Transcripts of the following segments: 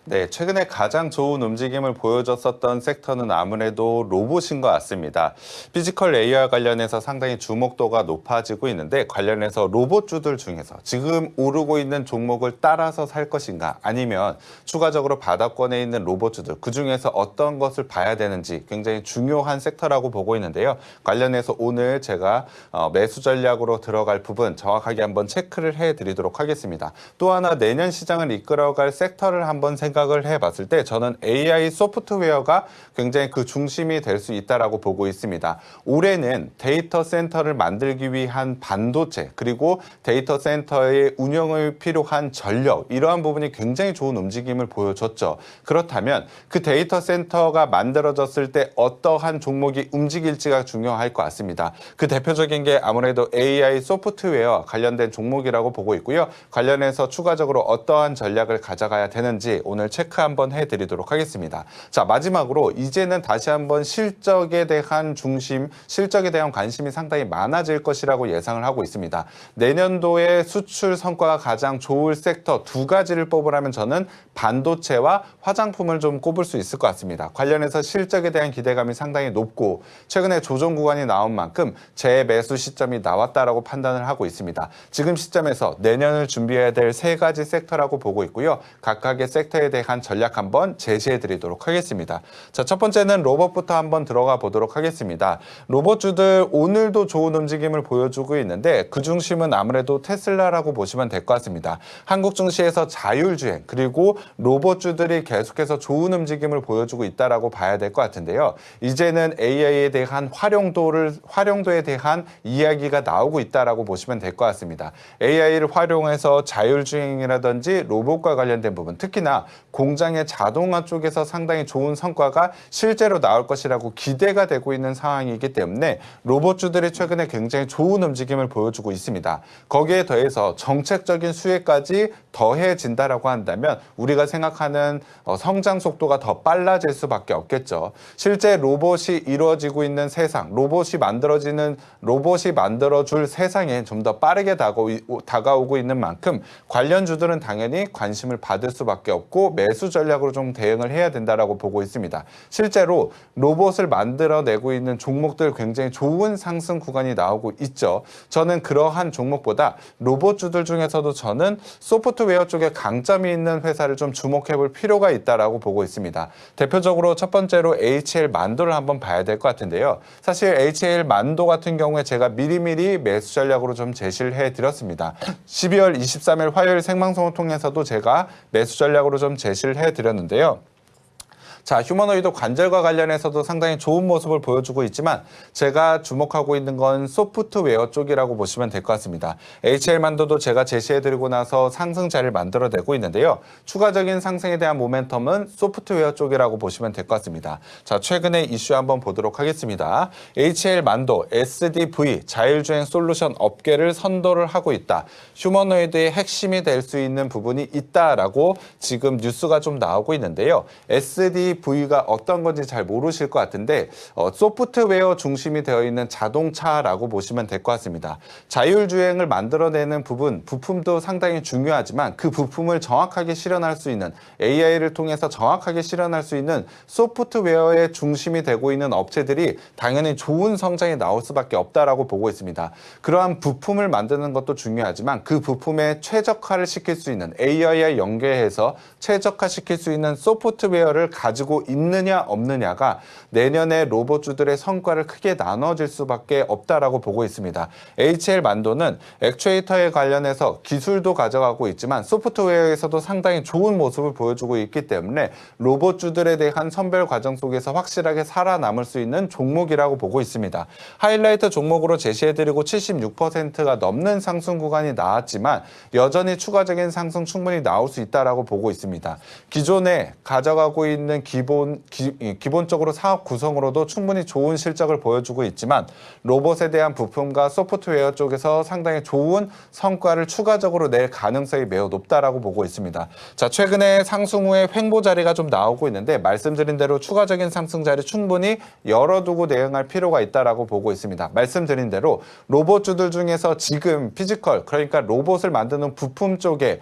네, 최근에 가장 좋은 움직임을 보여줬었던 섹터는 아무래도 로봇인 것 같습니다. 피지컬 AR 관련해서 상당히 주목도가 높아지고 있는데 관련해서 로봇주들 중에서 지금 오르고 있는 종목을 따라서 살 것인가 아니면 추가적으로 바닥권에 있는 로봇주들 그중에서 어떤 것을 봐야 되는지 굉장히 중요한 섹터라고 보고 있는데요. 관련해서 오늘 제가 매수 전략으로 들어갈 부분 정확하게 한번 체크를 해드리도록 하겠습니다. 또 하나 내년 시장을 이끌어갈 섹터를 한번 생각을 해봤을 때 저는 AI 소프트웨어가 굉장히 그 중심이 될 수 있다라고 보고 있습니다. 올해는 데이터 센터를 만들기 위한 반도체 그리고 데이터 센터의 운영을 필요한 전력 이러한 부분이 굉장히 좋은 움직임을 보여줬죠. 그렇다면 그 데이터 센터가 만들어졌을 때 어떠한 종목이 움직일지가 중요할 것 같습니다. 그 대표적인 게 아무래도 AI 소프트웨어 관련된 종목이라고 보고 있고요. 관련해서 추가적으로 어떠한 전략을 가져가야 되는지 오늘 체크 한번 해드리도록 하겠습니다. 자, 마지막으로 이제는 다시 한번 실적에 대한 실적에 대한 관심이 상당히 많아질 것이라고 예상을 하고 있습니다. 내년도에 수출 성과가 가장 좋을 섹터 두 가지를 뽑으라면 저는 반도체와 화장품을 좀 꼽을 수 있을 것 같습니다. 관련해서 실적에 대한 기대감이 상당히 높고 최근에 조정 구간이 나온 만큼 재매수 시점이 나왔다라고 판단을 하고 있습니다. 지금 시점에서 내년을 준비해야 될 세 가지 섹터라고 보고 있고요. 각각의 섹터에 대한 전략 한번 제시해 드리도록 하겠습니다. 자, 첫 번째는 로봇부터 한번 들어가 보도록 하겠습니다. 로봇주들 오늘도 좋은 움직임을 보여주고 있는데 그 중심은 아무래도 테슬라라고 보시면 될 것 같습니다. 한국 증시에서 자율주행 그리고 로봇주들이 계속해서 좋은 움직임을 보여주고 있다라고 봐야 될 것 같은데요. 이제는 AI에 대한 활용도에 대한 이야기가 나오고 있다라고 보시면 될 것 같습니다. AI를 활용해서 자율주행이라든지 로봇과 관련된 부분, 특히나 공장의 자동화 쪽에서 상당히 좋은 성과가 실제로 나올 것이라고 기대가 되고 있는 상황이기 때문에 로봇주들이 최근에 굉장히 좋은 움직임을 보여주고 있습니다. 거기에 더해서 정책적인 수혜까지 더해진다라고 한다면 우리가 생각하는 성장 속도가 더 빨라질 수밖에 없겠죠. 실제 로봇이 이루어지고 있는 세상, 로봇이 만들어줄 세상에 좀 더 빠르게 다가오고 있는 만큼 관련주들은 당연히 관심을 받을 수밖에 없고 매수 전략으로 좀 대응을 해야 된다라고 보고 있습니다. 실제로 로봇을 만들어내고 있는 종목들 굉장히 좋은 상승 구간이 나오고 있죠. 저는 그러한 종목보다 로봇주들 중에서도 저는 소프트웨어 쪽에 강점이 있는 회사를 좀 주목해 볼 필요가 있다라고 보고 있습니다. 대표적으로 첫 번째로 HL 만도를 한번 봐야 될 것 같은데요. 사실 HL 만도 같은 경우에 제가 미리미리 매수 전략으로 좀 제시를 해드렸습니다. 12월 23일 화요일 생방송을 통해서도 제가 매수 전략으로 좀 제시를 해드렸는데요. 자, 휴머노이드 관절과 관련해서도 상당히 좋은 모습을 보여주고 있지만 제가 주목하고 있는 건 소프트웨어 쪽이라고 보시면 될 것 같습니다. HL만도도 제가 제시해드리고 나서 상승자를 만들어내고 있는데요. 추가적인 상승에 대한 모멘텀은 소프트웨어 쪽이라고 보시면 될 것 같습니다. 자, 최근의 이슈 한번 보도록 하겠습니다. HL만도, SDV, 자율주행 솔루션 업계를 선도를 하고 있다. 휴머노이드의 핵심이 될 수 있는 부분이 있다라고 지금 뉴스가 좀 나오고 있는데요. SDV가 어떤 건지 잘 모르실 것 같은데 소프트웨어 중심이 되어 있는 자동차라고 보시면 될 것 같습니다. 자율주행을 만들어내는 부품도 상당히 중요하지만 그 부품을 정확하게 실현할 수 있는 AI를 통해서 정확하게 실현할 수 있는 소프트웨어의 중심이 되고 있는 업체들이 당연히 좋은 성장이 나올 수밖에 없다라고 보고 있습니다. 그러한 부품을 만드는 것도 중요하지만 그 부품에 최적화를 시킬 수 있는 AI와 연계해서 최적화시킬 수 있는 소프트웨어를 가지고 있느냐 없느냐가 내년에 로봇주들의 성과를 크게 나눠질 수밖에 없다라고 보고 있습니다. HL만도는 액추에이터에 관련해서 기술도 가져가고 있지만 소프트웨어에서도 상당히 좋은 모습을 보여주고 있기 때문에 로봇주들에 대한 선별 과정 속에서 확실하게 살아남을 수 있는 종목이라고 보고 있습니다. 하이라이트 종목으로 제시해드리고 76%가 넘는 상승 구간이 나왔지만 여전히 추가적인 상승 충분히 나올 수 있다라고 보고 있습니다. 기존에 가져가고 있는 기본적으로 사업 구성으로도 충분히 좋은 실적을 보여주고 있지만 로봇에 대한 부품과 소프트웨어 쪽에서 상당히 좋은 성과를 추가적으로 낼 가능성이 매우 높다라고 보고 있습니다. 자, 최근에 상승 후에 횡보 자리가 좀 나오고 있는데 말씀드린 대로 추가적인 상승 자리 충분히 열어두고 대응할 필요가 있다라고 보고 있습니다. 말씀드린 대로 로봇주들 중에서 지금 피지컬, 그러니까 로봇을 만드는 부품 쪽에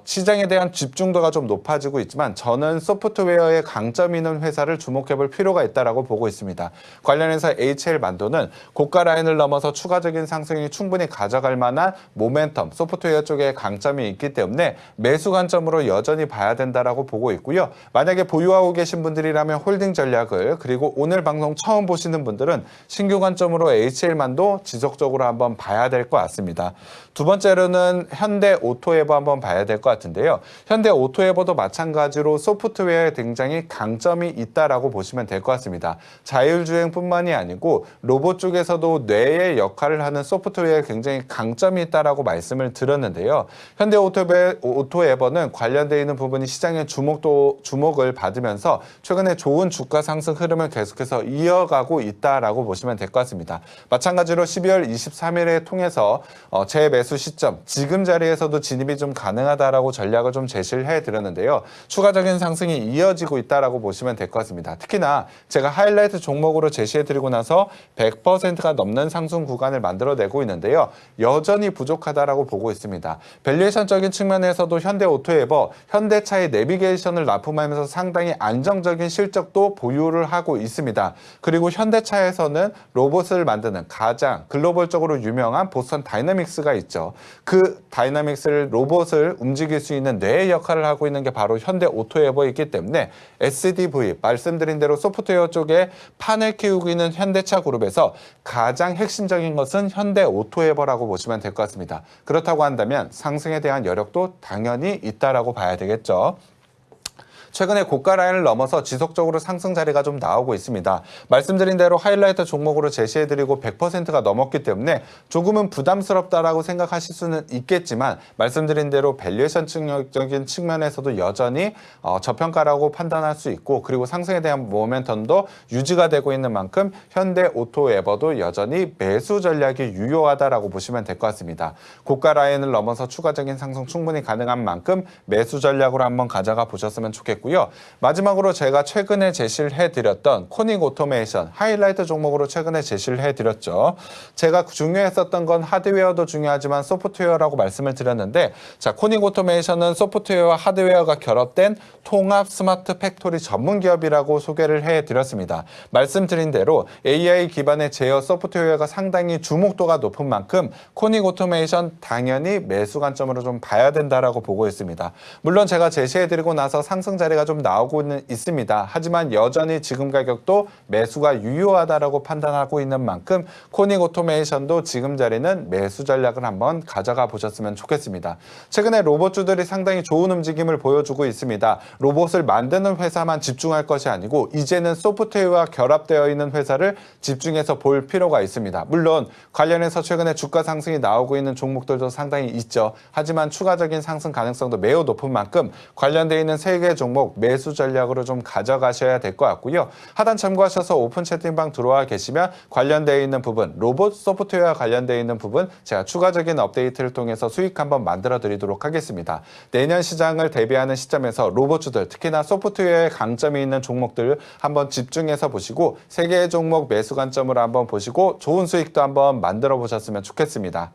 시장에 대한 집중도가 좀 높아지고 있지만 저는 소프트웨어에 강점이 있는 회사를 주목해 볼 필요가 있다라고 보고 있습니다. 관련해서 HL만도는 고가 라인을 넘어서 추가적인 상승이 충분히 가져갈 만한 모멘텀, 소프트웨어 쪽에 강점이 있기 때문에 매수 관점으로 여전히 봐야 된다라고 보고 있고요. 만약에 보유하고 계신 분들이라면 홀딩 전략을, 그리고 오늘 방송 처음 보시는 분들은 신규 관점으로 HL만도 지속적으로 한번 봐야 될 것 같습니다. 두 번째로는 현대 오토에버 한번 봐야 될 것 같은데요. 현대 오토에버도 마찬가지로 소프트웨어에 굉장히 강점이 있다라고 보시면 될 것 같습니다. 자율주행뿐만이 아니고 로봇 쪽에서도 뇌의 역할을 하는 소프트웨어에 굉장히 강점이 있다라고 말씀을 드렸는데요. 현대 오토에버는 관련되어 있는 부분이 시장의 주목을 받으면서 최근에 좋은 주가 상승 흐름을 계속해서 이어가고 있다라고 보시면 될 것 같습니다. 마찬가지로 12월 23일에 통해서 재매수 시점, 지금 자리에서도 진입이 좀 가능하다라고 전략을 좀 제시를 해드렸는데요. 추가적인 상승이 이어지고 있다라고 보시면 될 것 같습니다. 특히나 제가 하이라이트 종목으로 제시해드리고 나서 100%가 넘는 상승 구간을 만들어내고 있는데요. 여전히 부족하다라고 보고 있습니다. 밸류에이션적인 측면에서도 현대 오토에버, 현대차의 내비게이션을 납품하면서 상당히 안정적인 실적도 보유를 하고 있습니다. 그리고 현대차에서는 로봇을 만드는 가장 글로벌적으로 유명한 보스턴 다이나믹스가 있죠. 그 다이나믹스를 로봇을 움직일 수 있는 뇌의 역할을 하고 있는 게 바로 현대 오토에버이기 때문에 SDV, 말씀드린 대로 소프트웨어 쪽에 판을 키우고 있는 현대차 그룹에서 가장 핵심적인 것은 현대 오토에버라고 보시면 될 것 같습니다. 그렇다고 한다면 상승에 대한 여력도 당연히 있다라고 봐야 되겠죠. 최근에 고가 라인을 넘어서 지속적으로 상승 자리가 좀 나오고 있습니다. 말씀드린 대로 하이라이트 종목으로 제시해드리고 100%가 넘었기 때문에 조금은 부담스럽다라고 생각하실 수는 있겠지만 말씀드린 대로 밸류에이션적인 측면에서도 여전히 저평가라고 판단할 수 있고, 그리고 상승에 대한 모멘텀도 유지가 되고 있는 만큼 현대 오토에버도 여전히 매수 전략이 유효하다라고 보시면 될 것 같습니다. 고가 라인을 넘어서 추가적인 상승 충분히 가능한 만큼 매수 전략으로 한번 가져가 보셨으면 좋겠고, 마지막으로 제가 최근에 제시를 해드렸던 코닉 오토메이션, 하이라이트 종목으로 최근에 제시를 해드렸죠. 제가 중요했었던 건 하드웨어도 중요하지만 소프트웨어라고 말씀을 드렸는데, 자, 코닉 오토메이션은 소프트웨어와 하드웨어가 결합된 통합 스마트 팩토리 전문 기업이라고 소개를 해드렸습니다. 말씀드린 대로 AI 기반의 제어 소프트웨어가 상당히 주목도가 높은 만큼 코닉 오토메이션 당연히 매수 관점으로 좀 봐야 된다라고 보고 있습니다. 물론 제가 제시해드리고 나서 상승 자리가 좀 나오고는 있습니다. 하지만 여전히 지금 가격도 매수가 유효하다라고 판단하고 있는 만큼 코닉 오토메이션도 지금 자리는 매수 전략을 한번 가져가 보셨으면 좋겠습니다. 최근에 로봇주들이 상당히 좋은 움직임을 보여주고 있습니다. 로봇을 만드는 회사만 집중할 것이 아니고 이제는 소프트웨어와 결합되어 있는 회사를 집중해서 볼 필요가 있습니다. 물론 관련해서 최근에 주가 상승이 나오고 있는 종목들도 상당히 있죠. 하지만 추가적인 상승 가능성도 매우 높은 만큼 관련되어 있는 3개 종목 매수 전략으로 좀 가져가셔야 될 것 같고요. 하단 참고하셔서 오픈 채팅방 들어와 계시면 관련되어 있는 부분, 로봇 소프트웨어와 관련되어 있는 부분 제가 추가적인 업데이트를 통해서 수익 한번 만들어 드리도록 하겠습니다. 내년 시장을 대비하는 시점에서 로봇주들, 특히나 소프트웨어에 강점이 있는 종목들 한번 집중해서 보시고 3개의 종목 매수 관점으로 한번 보시고 좋은 수익도 한번 만들어 보셨으면 좋겠습니다.